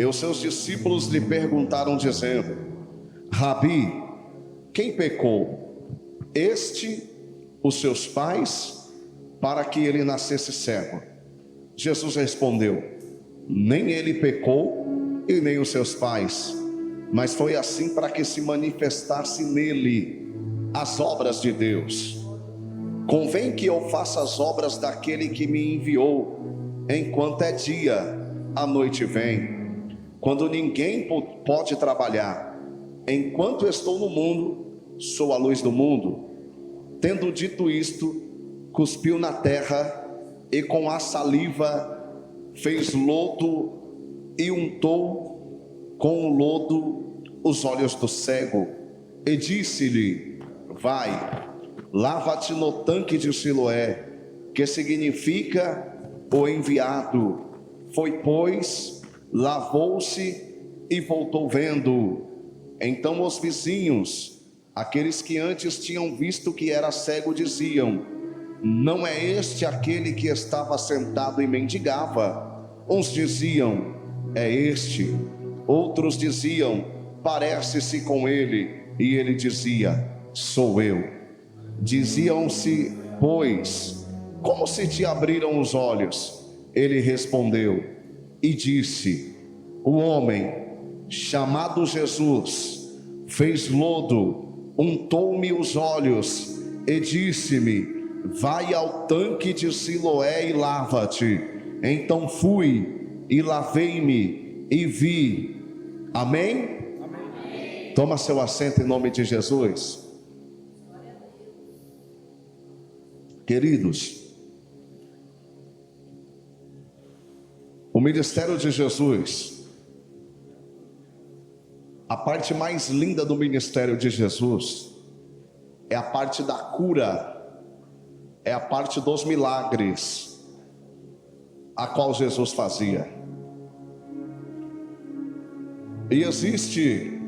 E os seus discípulos lhe perguntaram dizendo: Rabi, quem pecou? Este, os seus pais, para que ele nascesse cego? Jesus respondeu: nem ele pecou e nem os seus pais, mas foi assim para que se manifestasse nele as obras de Deus. Convém que eu faça as obras daquele que me enviou, enquanto é dia, a noite vem, quando ninguém pode trabalhar. Enquanto estou no mundo, sou a luz do mundo. Tendo dito isto, cuspiu na terra e com a saliva fez lodo e untou com o lodo os olhos do cego e disse-lhe: vai, lava-te no tanque de Siloé, que significa o enviado. Foi, pois, lavou-se e voltou vendo. Então os vizinhos, aqueles que antes tinham visto que era cego, diziam: não é este aquele que estava sentado e mendigava? Uns diziam: é este. Outros diziam: parece-se com ele. E ele dizia: sou eu. Diziam-se, pois: como se te abriram os olhos? Ele respondeu e disse: o homem chamado Jesus fez lodo, untou-me os olhos e disse-me: vai ao tanque de Siloé e lava-te. Então fui e lavei-me e vi. Amém? Amém. Toma seu assento em nome de Jesus. Queridos, o ministério de Jesus, a parte mais linda do ministério de Jesus é a parte da cura, é a parte dos milagres, a qual Jesus fazia. E existe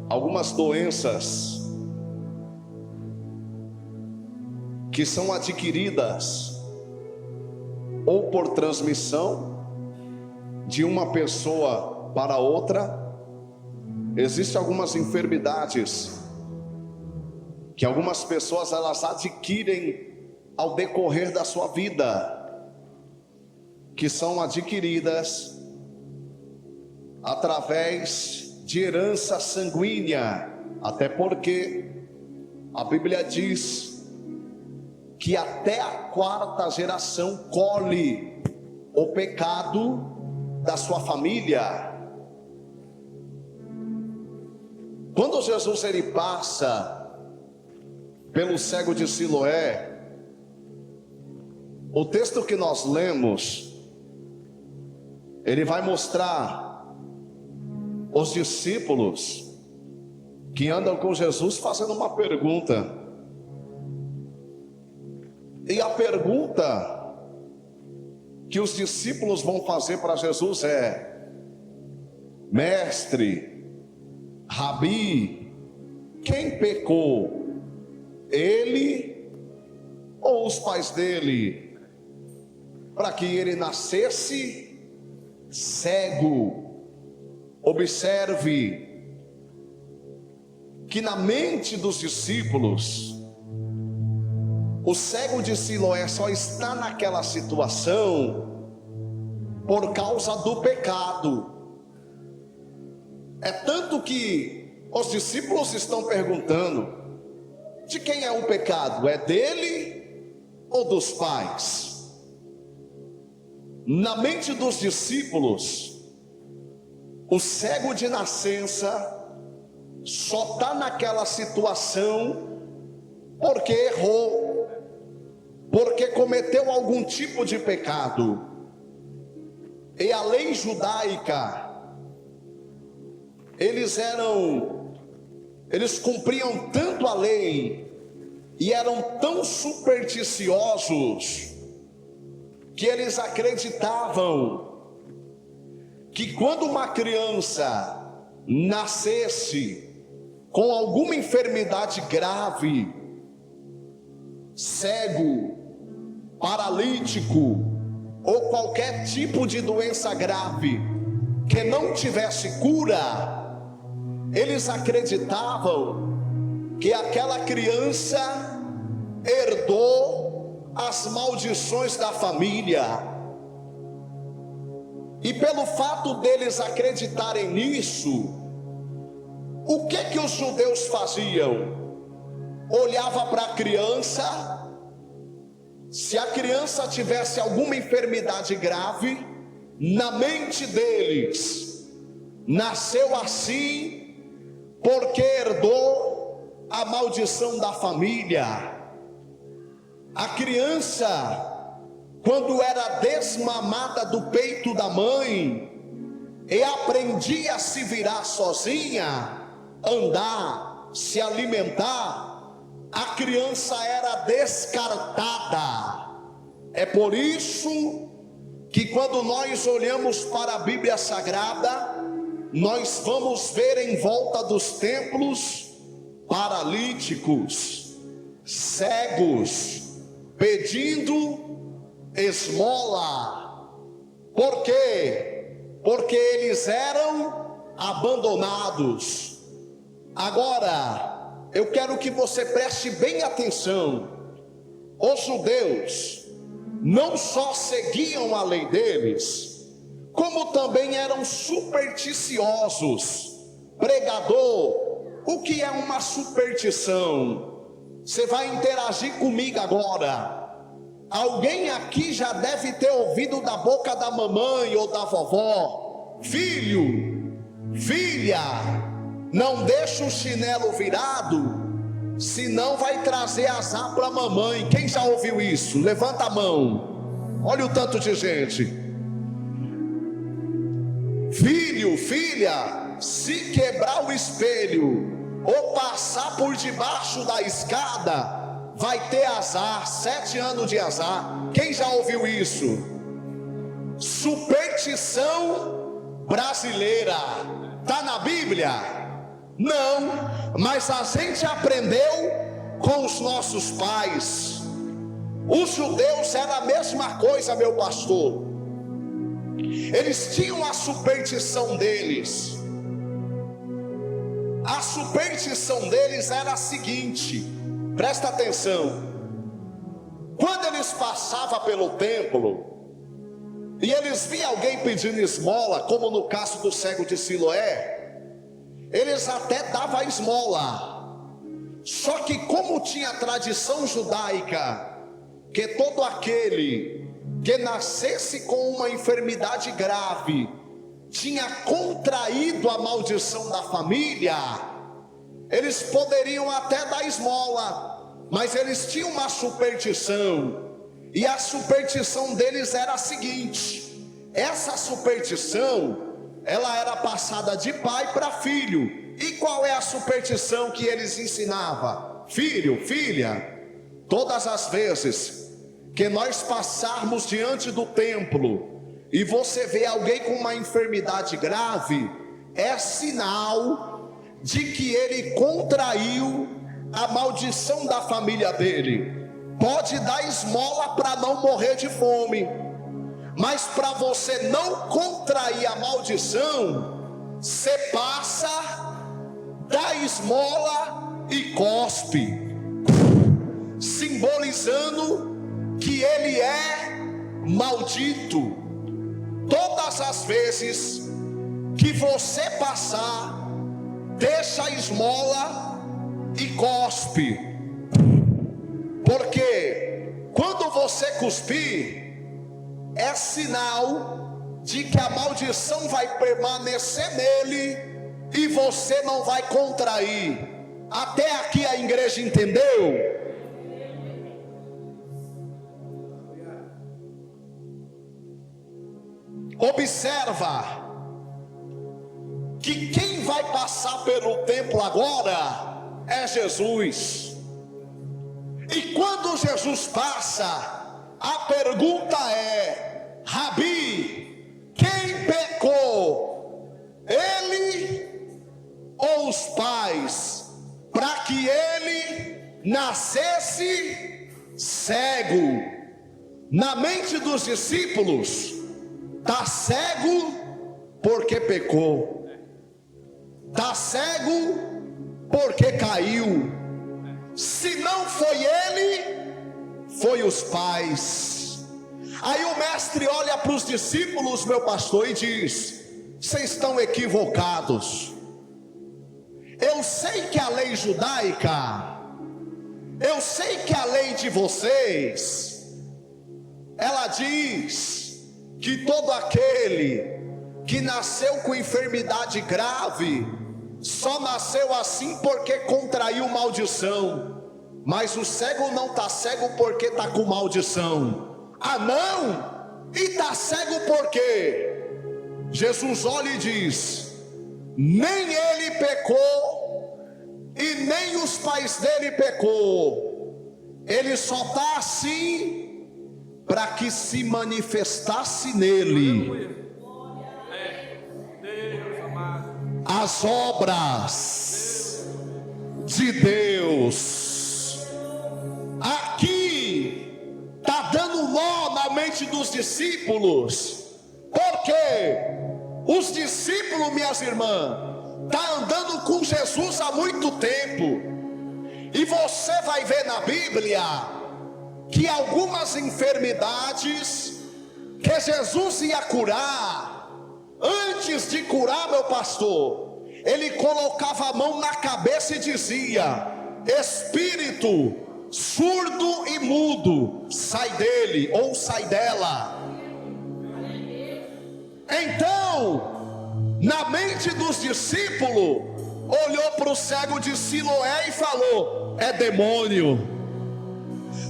algumas doenças que são adquiridas ou por transmissão de uma pessoa para outra. Existem algumas enfermidades que algumas pessoas elas adquirem ao decorrer da sua vida, que são adquiridas através de herança sanguínea, até porque a Bíblia diz que até a quarta geração colhe o pecado da sua família. Quando Jesus ele passa pelo cego de Siloé, o texto que nós lemos, ele vai mostrar os discípulos que andam com Jesus fazendo uma pergunta. E a pergunta que os discípulos vão fazer para Jesus é: mestre, Rabi, quem pecou? Ele ou os pais dele, para que ele nascesse cego? Observe que na mente dos discípulos, o cego de Siloé só está naquela situação por causa do pecado. É tanto que os discípulos estão perguntando: de quem é o pecado? É dele ou dos pais? Na mente dos discípulos, o cego de nascença só está naquela situação porque errou, porque cometeu algum tipo de pecado. E a lei judaica, eles cumpriam tanto a lei e eram tão supersticiosos que eles acreditavam que quando uma criança nascesse com alguma enfermidade grave, cego, paralítico, ou qualquer tipo de doença grave que não tivesse cura, eles acreditavam que aquela criança herdou as maldições da família. E pelo fato deles acreditarem nisso, o que os judeus faziam? Olhava para a criança, se a criança tivesse alguma enfermidade grave, na mente deles, nasceu assim porque herdou a maldição da família. A criança, quando era desmamada do peito da mãe e aprendia a se virar sozinha, andar, se alimentar, a criança era descartada. É por isso que quando nós olhamos para a Bíblia Sagrada, nós vamos ver em volta dos templos paralíticos, cegos, pedindo esmola. Por quê? Porque eles eram abandonados. Agora, eu quero que você preste bem atenção. Os judeus não só seguiam a lei deles, como também eram supersticiosos. Pregador, o que é uma superstição? Você vai interagir comigo agora. Alguém aqui já deve ter ouvido da boca da mamãe ou da vovó: filho, filha, não deixa o chinelo virado, senão vai trazer azar para a mamãe. Quem já ouviu isso? Levanta a mão. Olha o tanto de gente. Filho, filha, se quebrar o espelho ou passar por debaixo da escada, vai ter azar, 7 anos de azar. Quem já ouviu isso? Superstição brasileira. Está na Bíblia? Não, mas a gente aprendeu com os nossos pais. Os judeus era a mesma coisa, meu pastor. Eles tinham a superstição deles. A superstição deles era a seguinte: presta atenção. Quando eles passavam pelo templo e eles viam alguém pedindo esmola, como no caso do cego de Siloé, eles até davam a esmola. Só que como tinha a tradição judaica que todo aquele que nascesse com uma enfermidade grave tinha contraído a maldição da família, eles poderiam até dar esmola, mas eles tinham uma superstição. E a superstição deles era a seguinte: essa superstição, ela era passada de pai para filho. E qual é a superstição que eles ensinavam? Filho, filha, todas as vezes que nós passarmos diante do templo e você vê alguém com uma enfermidade grave, é sinal de que ele contraiu a maldição da família dele. Pode dar esmola para não morrer de fome, mas para você não contrair a maldição, você passa, dá esmola e cospe, simbolizando que ele é maldito. Todas as vezes que você passar, deixa a esmola e cospe, porque quando você cuspir, é sinal de que a maldição vai permanecer nele e você não vai contrair. Até aqui a igreja entendeu? Observa que quem vai passar pelo templo agora é Jesus. E quando Jesus passa, a pergunta é: Rabi, quem pecou? Ele ou os pais, para que ele nascesse cego? Na mente dos discípulos, está cego porque pecou, está cego porque caiu. Se não foi ele, foi os pais. Aí o mestre olha para os discípulos, meu pastor, e diz: vocês estão equivocados. Eu sei que a lei judaica, eu sei que a lei de vocês, ela diz que todo aquele que nasceu com enfermidade grave só nasceu assim porque contraiu maldição. Mas o cego não está cego porque está com maldição. Ah não? E está cego por quê? Jesus olha e diz: nem ele pecou e nem os pais dele pecou. Ele só está assim para que se manifestasse nele as obras de Deus. Aqui está dando nó na mente dos discípulos, porque os discípulos, minhas irmãs, estão andando com Jesus há muito tempo, e você vai ver na Bíblia que algumas enfermidades que Jesus ia curar, antes de curar, meu pastor, ele colocava a mão na cabeça e dizia: espírito surdo e mudo, sai dele ou sai dela. Então, na mente dos discípulos, olhou para o cego de Siloé e falou: é demônio.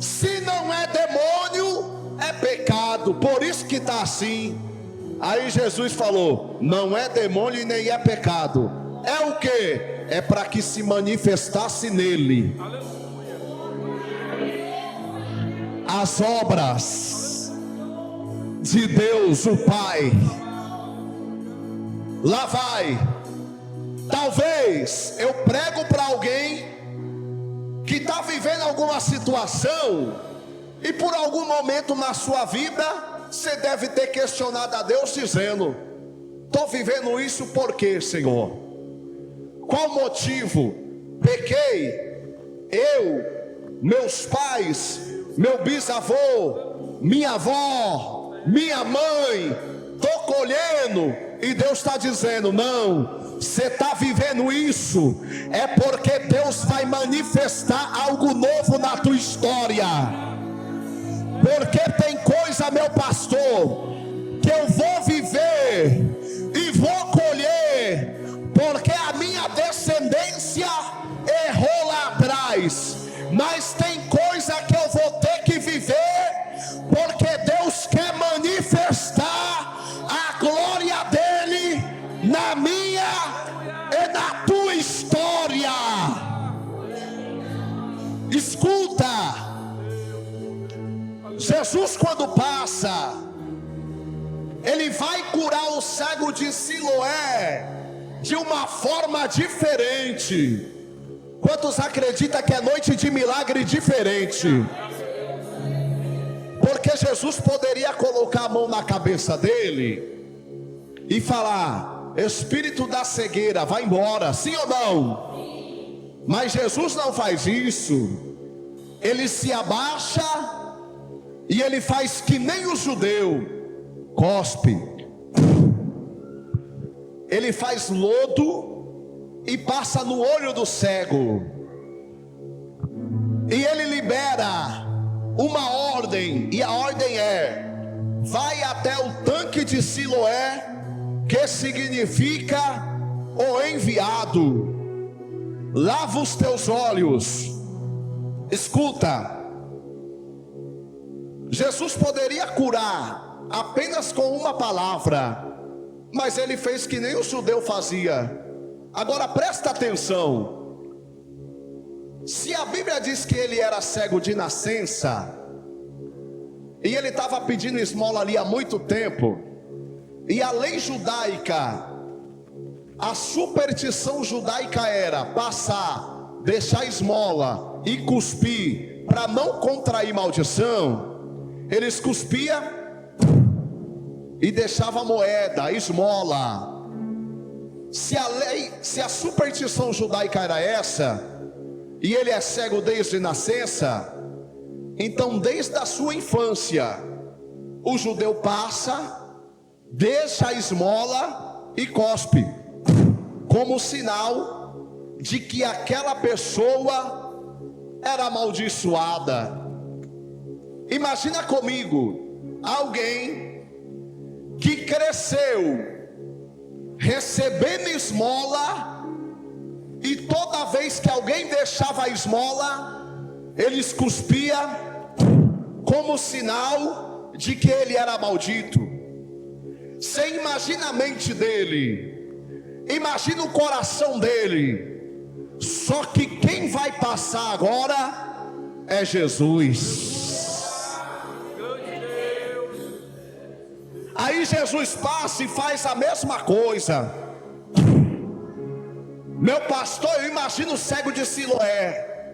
Se não é demônio, é pecado, por isso que está assim. Aí Jesus falou: não é demônio e nem é pecado. É o que? É para que se manifestasse nele as obras de Deus o Pai. Lá vai. Talvez eu prego para alguém que está vivendo alguma situação, e por algum momento na sua vida você deve ter questionado a Deus, dizendo: estou vivendo isso por quê, Senhor? Qual motivo? Pequei, eu, meus pais, meu bisavô, minha avó, minha mãe, estou colhendo. E Deus está dizendo: não, você está vivendo isso, é porque Deus vai manifestar algo novo na tua história. Porque tem coisa, meu pastor, que eu vou viver e vou colher, porque a minha descendência errou lá atrás. Mas tem coisa que eu vou ter que viver, porque Deus quer manifestar a glória dele na minha e na tua história. Escuta, Jesus, quando passa, ele vai curar o cego de Siloé de uma forma diferente. Quantos acreditam que é noite de milagre diferente? Porque Jesus poderia colocar a mão na cabeça dele e falar: espírito da cegueira, vai embora, sim ou não? Mas Jesus não faz isso. Ele se abaixa e ele faz que nem o judeu, cospe. Ele faz lodo e passa no olho do cego, e ele libera uma ordem, e a ordem é: vai até o tanque de Siloé, que significa o enviado, lava os teus olhos. Escuta, Jesus poderia curar apenas com uma palavra, mas ele fez que nem o judeu fazia. Agora presta atenção. Se a Bíblia diz que ele era cego de nascença, e ele estava pedindo esmola ali há muito tempo, e a lei judaica, a superstição judaica era passar, deixar esmola e cuspir para não contrair maldição, Eles cuspia e deixava a moeda, a esmola. Se a superstição judaica era essa, e ele é cego desde nascença, então desde a sua infância, o judeu passa, deixa a esmola e cospe, como sinal de que aquela pessoa era amaldiçoada. Imagina comigo, alguém que cresceu recebendo esmola, e toda vez que alguém deixava a esmola, ele cuspia como sinal de que ele era maldito. Você imagina a mente dele, imagina o coração dele. Só que quem vai passar agora é Jesus. Aí Jesus passa e faz a mesma coisa. Meu pastor, eu imagino o cego de Siloé.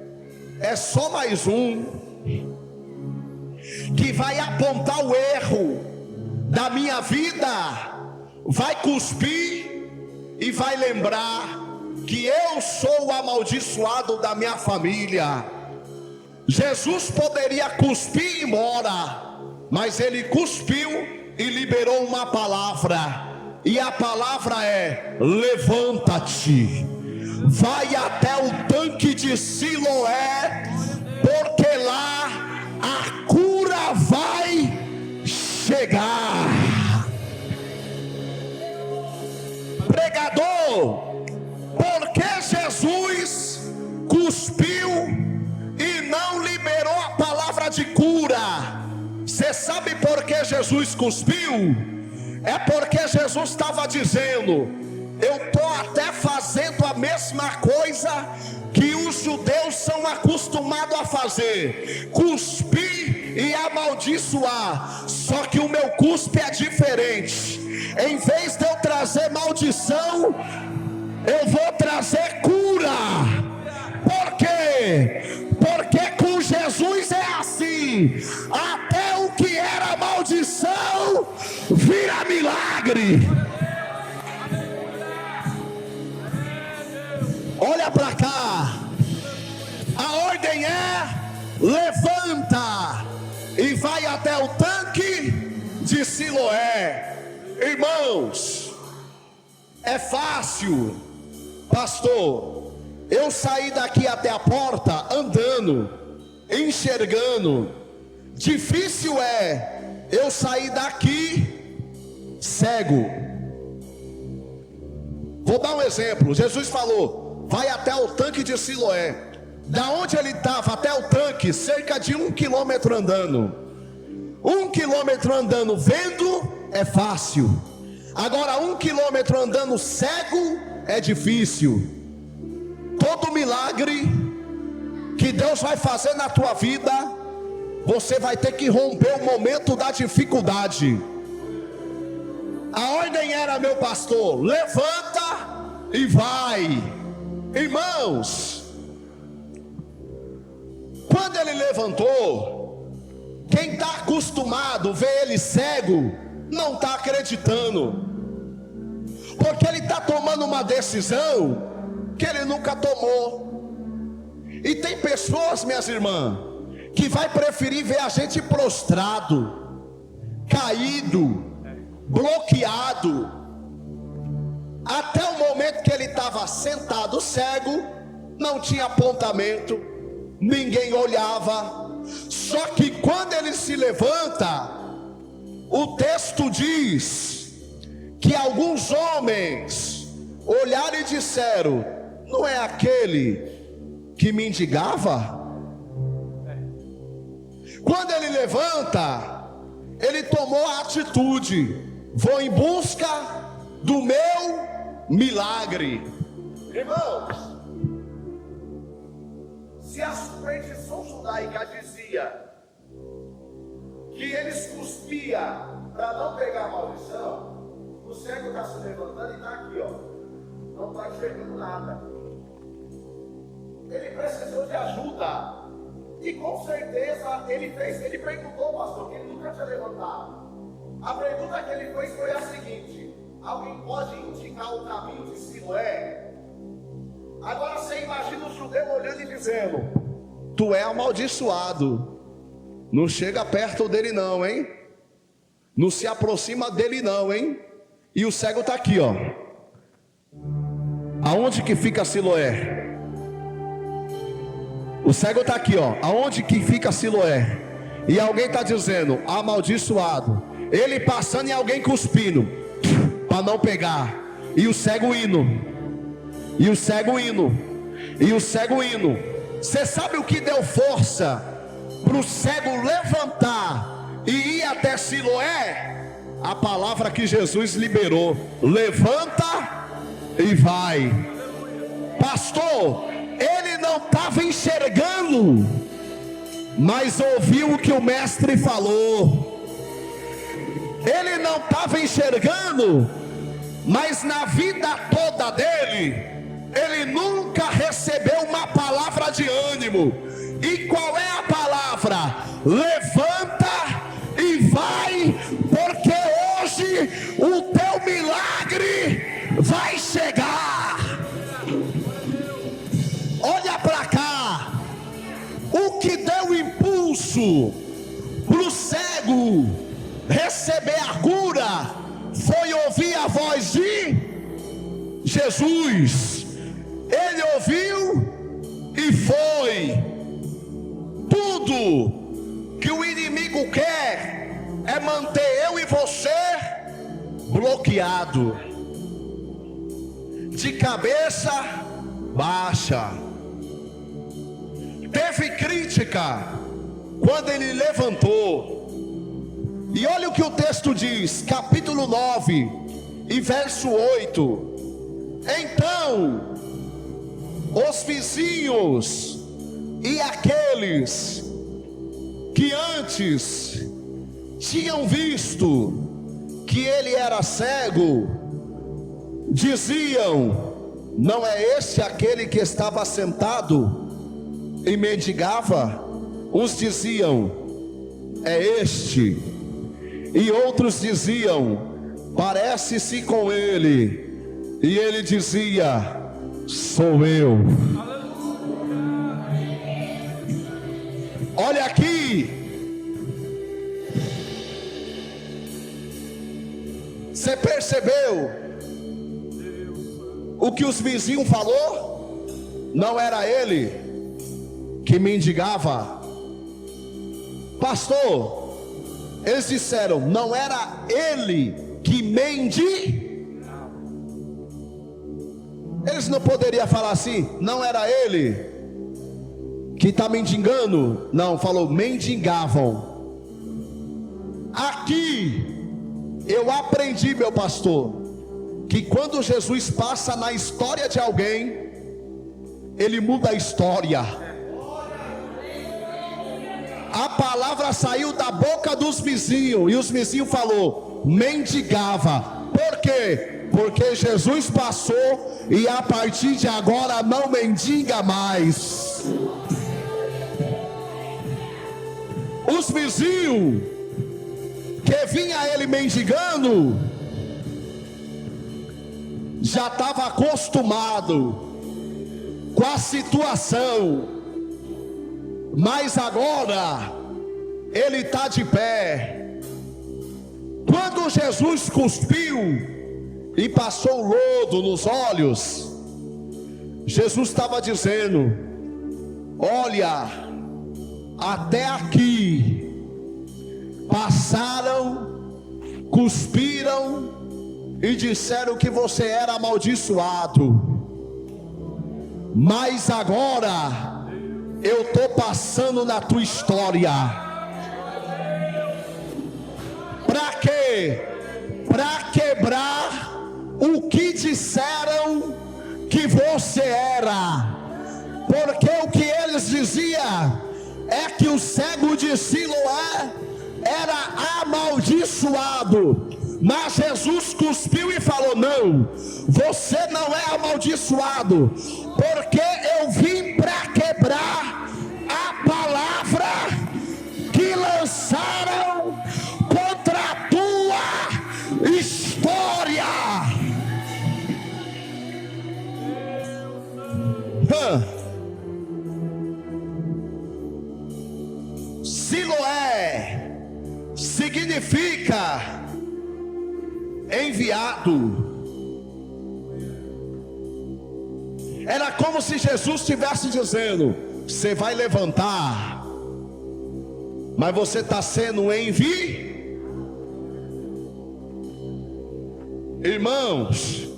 É só mais um que vai apontar o erro da minha vida, vai cuspir e vai lembrar que eu sou o amaldiçoado da minha família. Jesus poderia cuspir e ir embora, mas ele cuspiu e liberou uma palavra, e a palavra é: levanta-te, vai até o tanque de Siloé, porque lá a cura vai chegar. Pregador, porque Jesus cuspiu e não liberou a palavra de cura? Você sabe por que Jesus cuspiu? É porque Jesus estava dizendo: eu estou até fazendo a mesma coisa que os judeus são acostumados a fazer, cuspir e amaldiçoar, só que o meu cuspe é diferente. Em vez de eu trazer maldição, eu vou trazer cura. Por quê? Porque com Jesus é assim: até o que era maldição vira milagre. Olha para cá, a ordem é: levanta e vai até o tanque de Siloé. Irmãos, é fácil, pastor, eu saí daqui até a porta andando, enxergando. Difícil é eu sair daqui cego. Vou dar um exemplo. Jesus falou: vai até o tanque de Siloé. Da onde ele estava até o tanque, cerca de 1 quilômetro andando. 1 quilômetro andando vendo é fácil. Agora 1 quilômetro andando cego é difícil. Todo milagre que Deus vai fazer na tua vida, você vai ter que romper o momento da dificuldade. A ordem era, meu pastor: levanta e vai. Irmãos, quando ele levantou, quem está acostumado a ver ele cego não está acreditando, porque ele está tomando uma decisão que ele nunca tomou. E tem pessoas, minhas irmãs, que vai preferir ver a gente prostrado, caído, bloqueado. Até o momento que ele estava sentado cego, não tinha apontamento, ninguém olhava. Só que quando ele se levanta, o texto diz que alguns homens olharam e disseram: não é aquele que mendigava? Quando ele levanta, ele tomou a atitude: vou em busca do meu milagre. Irmãos, se a superstição judaica dizia que eles cuspiam para não pegar maldição, o cego está se levantando e está aqui, ó, não está enxergando nada. Ele precisou de ajuda. E com certeza ele perguntou, pastor, que ele nunca tinha levantado. A pergunta que ele fez foi a seguinte: alguém pode indicar o caminho de Siloé? Agora você imagina o judeu olhando e dizendo: tu é amaldiçoado, não chega perto dele não, hein? Não se aproxima dele não, hein? E o cego está aqui, ó. Aonde que fica Siloé? O cego está aqui, ó. Aonde que fica Siloé? E alguém está dizendo: amaldiçoado. Ele passando e alguém cuspindo para não pegar. E o cego indo. E o cego indo. E o cego indo. Você sabe o que deu força para o cego levantar e ir até Siloé? A palavra que Jesus liberou: levanta e vai. Pastor, ele não estava enxergando, mas ouviu o que o mestre falou. Ele não estava enxergando, mas na vida toda dele, ele nunca recebeu uma palavra de ânimo. E qual é a palavra? Levanta e vai, porque hoje o teu milagre vai chegar. Olha para cá. O que deu impulso para o cego receber a cura foi ouvir a voz de Jesus. Ele ouviu e foi. Tudo que o inimigo quer é manter eu e você bloqueado, de cabeça baixa. Teve crítica quando ele levantou. E olha o que o texto diz, capítulo 9 e verso 8. Então os vizinhos e aqueles que antes tinham visto que ele era cego, diziam: não é esse aquele que estava sentado e mendigava? Uns diziam: é este. E outros diziam: parece-se com ele. E ele dizia: sou eu. Olha aqui. Você percebeu o que os vizinhos falou? Não era ele que mendigava. Pastor, eles disseram: não era ele que mendigava. Eles não poderiam falar assim: não era ele que está mendigando. Não, falou mendigavam. Aqui eu aprendi, meu pastor, que quando Jesus passa na história de alguém, ele muda a história. A palavra saiu da boca dos vizinhos, e os vizinhos falou: mendigava. Por quê? Porque Jesus passou e a partir de agora não mendiga mais. Os vizinhos que vinha ele mendigando já estava acostumado com a situação, mas agora ele está de pé. Quando Jesus cuspiu e passou o lodo nos olhos, Jesus estava dizendo: olha, até aqui passaram, cuspiram e disseram que você era amaldiçoado, mas agora eu estou passando na tua história. Para quê? Para quebrar o que disseram que você era. Porque o que eles diziam é que o cego de Siloé era amaldiçoado. Mas Jesus cuspiu e falou: não, você não é amaldiçoado, porque eu vim para quebrar a palavra enviado. Era como se Jesus estivesse dizendo: você vai levantar, mas você está sendo enviado. Irmãos,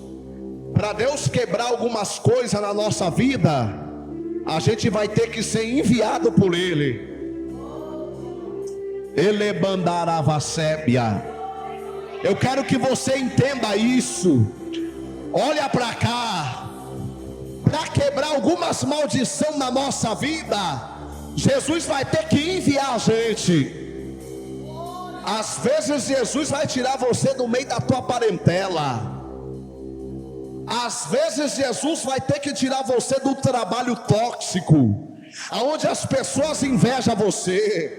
para Deus quebrar algumas coisas na nossa vida, a gente vai ter que ser enviado por Ele. Ele mandarava sébia. Eu quero que você entenda isso. Olha para cá. Para quebrar algumas maldições na nossa vida, Jesus vai ter que enviar a gente. Às vezes Jesus vai tirar você do meio da tua parentela. Às vezes Jesus vai ter que tirar você do trabalho tóxico, aonde as pessoas invejam você.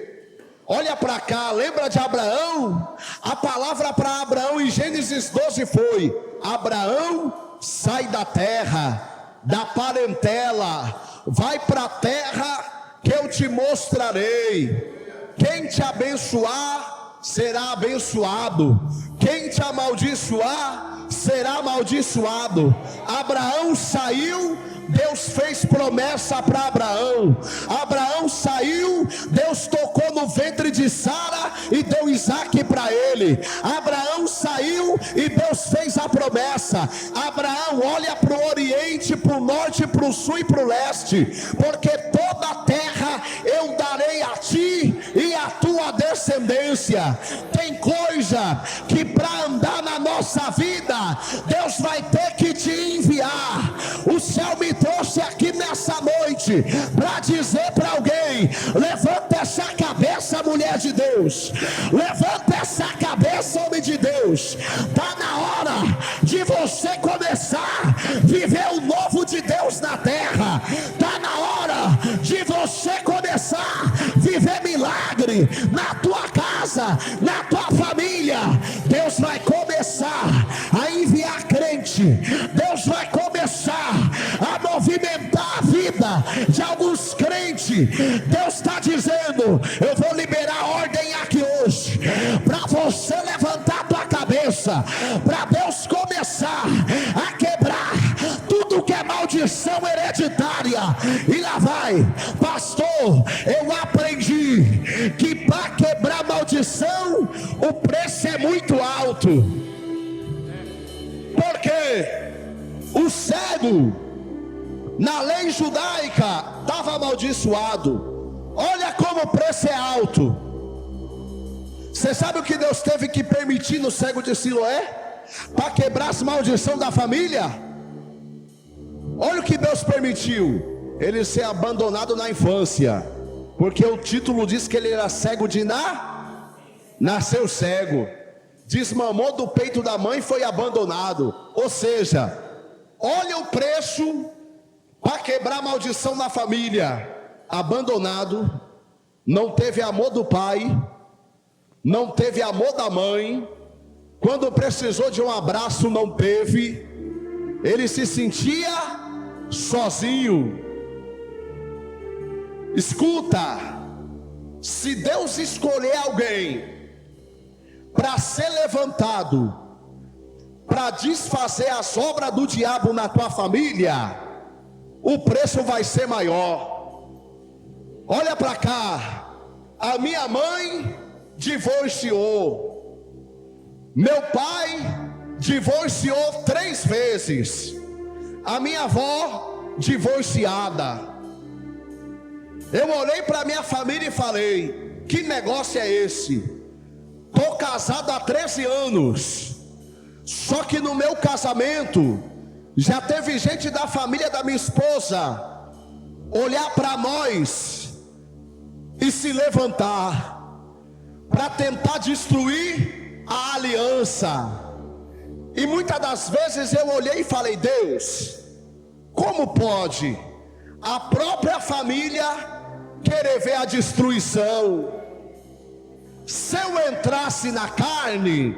Olha para cá, lembra de Abraão? A palavra para Abraão em Gênesis 12 foi: Abraão, sai da terra, da parentela, vai para a terra que eu te mostrarei. Quem te abençoar será abençoado, quem te amaldiçoar será amaldiçoado. Abraão saiu, Deus fez promessa para Abraão. Abraão saiu, Deus tocou no ventre de Sara e deu Isaque para ele. Abraão saiu e Deus fez a promessa. Abraão olha para o oriente, para o norte, para o sul e para o leste, porque toda a terra eu darei a ti e a tua descendência. Tem coisa que para andar na nossa vida, Deus vai ter que te enviar. O céu me trouxe aqui nessa noite para dizer para alguém: levanta essa cabeça, mulher de Deus, levanta essa cabeça, homem de Deus. Está na hora de você começar a viver o novo de Deus na terra. Está na hora de você começar a viver milagre na tua casa, na tua família. Deus vai começar a enviar crente. Deus vai começar a movimentar a vida de alguns crentes. Deus está dizendo: eu vou liberar ordem aqui hoje para você levantar a tua cabeça, para Deus começar a quebrar tudo que é maldição hereditária. E lá vai, pastor, eu aprendi que para quebrar maldição o preço é muito alto. Porque o cego na lei judaica estava amaldiçoado. Olha como o preço é alto. Você sabe o que Deus teve que permitir no cego de Siloé para quebrar as maldições da família? Olha o que Deus permitiu: ele ser abandonado na infância, porque o título diz que ele era cego de nasceu cego, desmamou do peito da mãe e foi abandonado. Ou seja, olha o preço para quebrar a maldição na família. Abandonado, não teve amor do pai, não teve amor da mãe, quando precisou de um abraço não teve, ele se sentia sozinho. Escuta, se Deus escolher alguém para ser levantado, para desfazer as obras do diabo na tua família, o preço vai ser maior. Olha para cá, a minha mãe divorciou, meu pai divorciou 3 vezes, a minha avó divorciada. Eu olhei para minha família e falei: que negócio é esse? Estou casado há 13 anos, só que no meu casamento já teve gente da família da minha esposa olhar para nós e se levantar para tentar destruir a aliança. E muitas das vezes eu olhei e falei: Deus, como pode a própria família querer ver a destruição? Se eu entrasse na carne,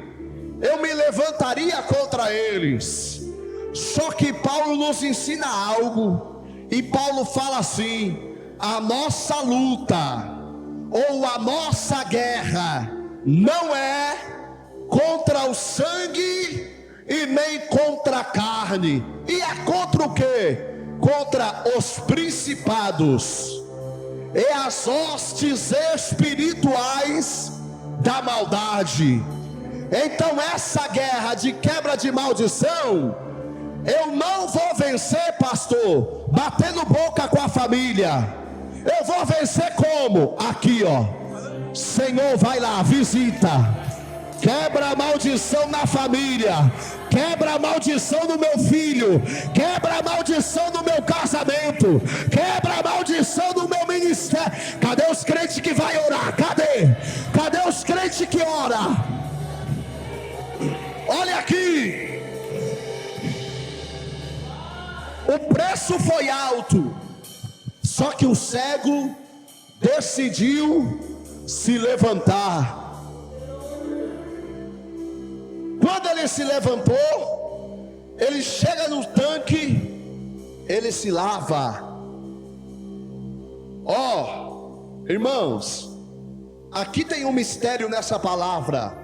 eu me levantaria contra eles. Só que Paulo nos ensina algo, e Paulo fala assim: a nossa luta ou a nossa guerra não é contra o sangue e nem contra a carne. E é contra o quê? Contra os principados e as hostes espirituais da maldade. Então essa guerra de quebra de maldição, eu não vou vencer, pastor, batendo boca com a família. Eu vou vencer como? Aqui, ó. Senhor, vai lá, visita. Quebra a maldição na família. Quebra a maldição no meu filho. Quebra a maldição no meu casamento. Quebra a maldição no meu ministério. Cadê os crentes que vai orar? Cadê? Cadê os crentes que ora? Olha aqui. O preço foi alto, só que o cego decidiu se levantar. Quando ele se levantou, ele chega no tanque, ele se lava. Ó, irmãos, aqui tem um mistério nessa palavra,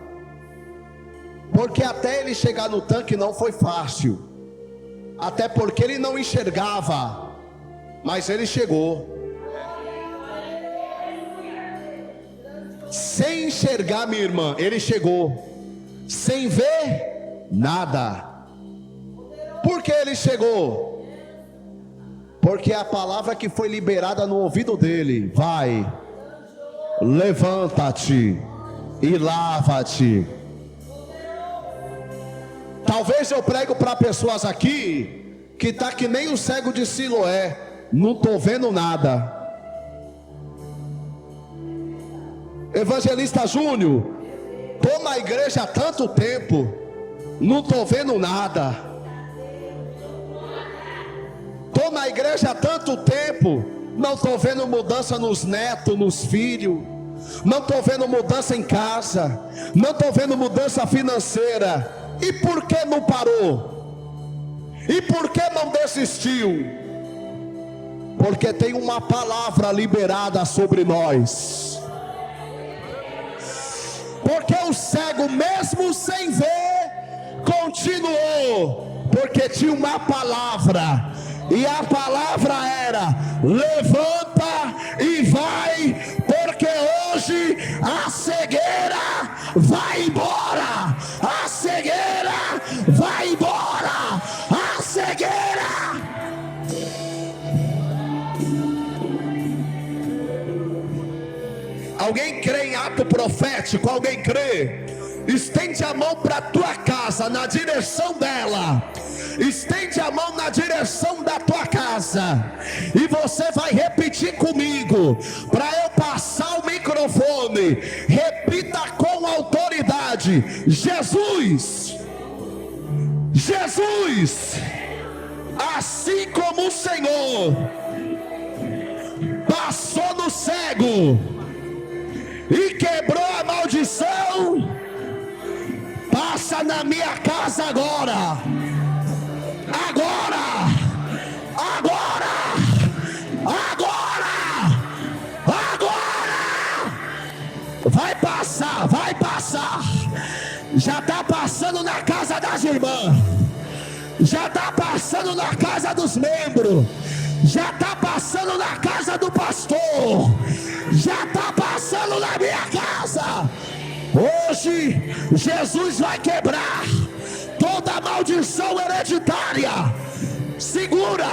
porque até ele chegar no tanque não foi fácil. Até porque ele não enxergava, mas ele chegou. Sem enxergar, minha irmã, ele chegou. Sem ver nada. Por que ele chegou? Porque a palavra que foi liberada no ouvido dele: vai, levanta-te e lava-te. Talvez eu prego para pessoas aqui que está que nem o cego de Siloé, não estou vendo nada. Evangelista Júnior, estou na igreja há tanto tempo, não estou vendo nada. Estou na igreja há tanto tempo, não estou vendo mudança nos netos, nos filhos. Não estou vendo mudança em casa. Não estou vendo mudança financeira. E por que não parou? E por que não desistiu? Porque tem uma palavra liberada sobre nós. Porque o cego, mesmo sem ver, continuou. Porque tinha uma palavra. E a palavra era: levanta e vai, porque hoje a cegueira vai embora. A cegueira vai embora. A cegueira. Alguém crê em ato profético? Alguém crê? Estende a mão para a tua casa, na direção dela. Estende a mão na direção da tua casa, e você vai repetir comigo. Para eu passar o microfone, repita com autoridade: Jesus, Jesus, assim como o Senhor passou no cego e quebrou a maldição, passa na minha casa agora. Agora, agora, agora, agora, vai passar, vai passar. Já está passando na casa das irmãs, já está passando na casa dos membros, já está passando na casa do pastor, já está passando na minha casa. Hoje Jesus vai quebrar toda maldição hereditária. Segura.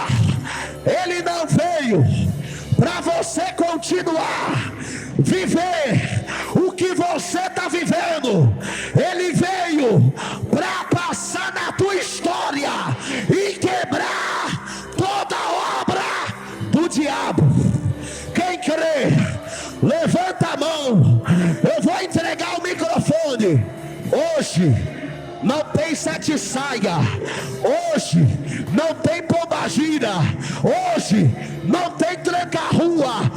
Ele não veio para você continuar viver o que você está vivendo. Ele veio para passar na tua história e quebrar toda a obra do diabo. Quem crê, levanta a mão. Eu vou entregar o microfone. Hoje não tem sete saia, hoje não tem pombagira, hoje não tem tranca-rua,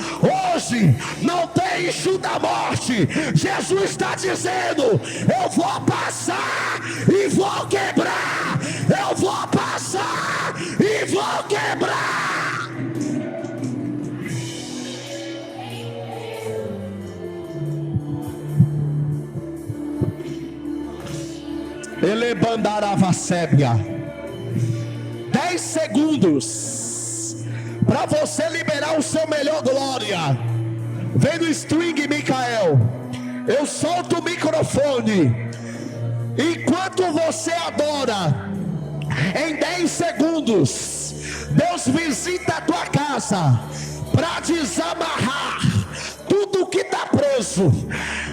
hoje não tem eixo da morte. Jesus está dizendo: eu vou passar e vou quebrar, eu vou passar e vou quebrar. sébia. 10 segundos para você liberar o seu melhor glória. Vem no string, Micael. Eu solto o microfone. Enquanto você adora, em 10 segundos, Deus visita a tua casa para desamarrar tudo que está preso.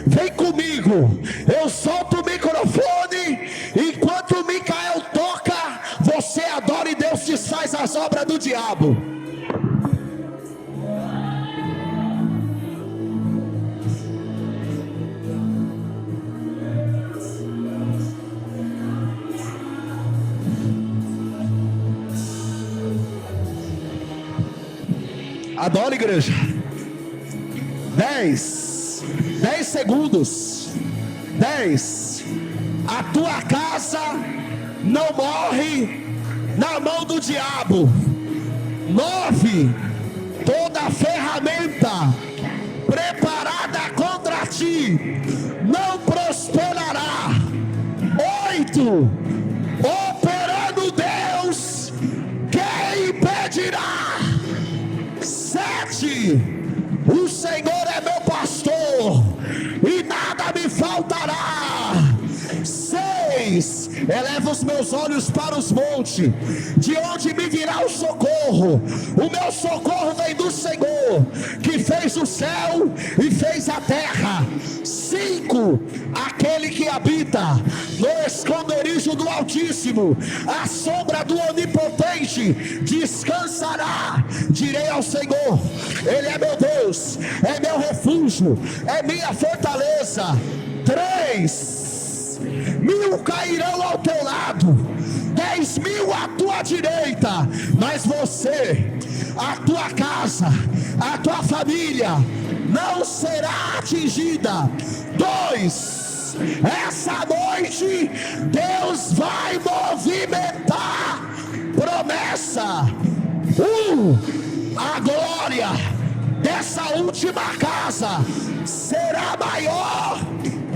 Vem comigo. Eu solto o microfone. Enquanto o Micael toca, você adora e Deus desfaz as obras do diabo. Adora, igreja. 10 segundos. 10. A tua casa não morre na mão do diabo. 9. Toda ferramenta preparada contra ti não prosperará. 8. Operando Deus, quem impedirá? 7. O Senhor é meu pastor e nada me faltará. 6. Eleva os meus olhos para os montes, de onde me virá o socorro. O meu socorro vem do Senhor, que fez o céu e fez a terra. 5. Aquele que habita no esconderijo do Altíssimo, a sombra do Onipotente descansará. Direi ao Senhor: Ele é meu Deus, é meu refúgio, é minha fortaleza. 3. 1000 cairão ao teu lado, 10.000 à tua direita, mas você, a tua casa, a tua família não será atingida. 2. Essa noite Deus vai movimentar promessa. 1. A glória dessa última casa será maior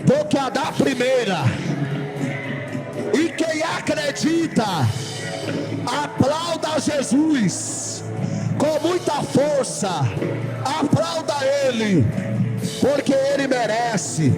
do que a da primeira. E quem acredita, aplauda Jesus com muita força. Aplauda Ele, porque Ele merece.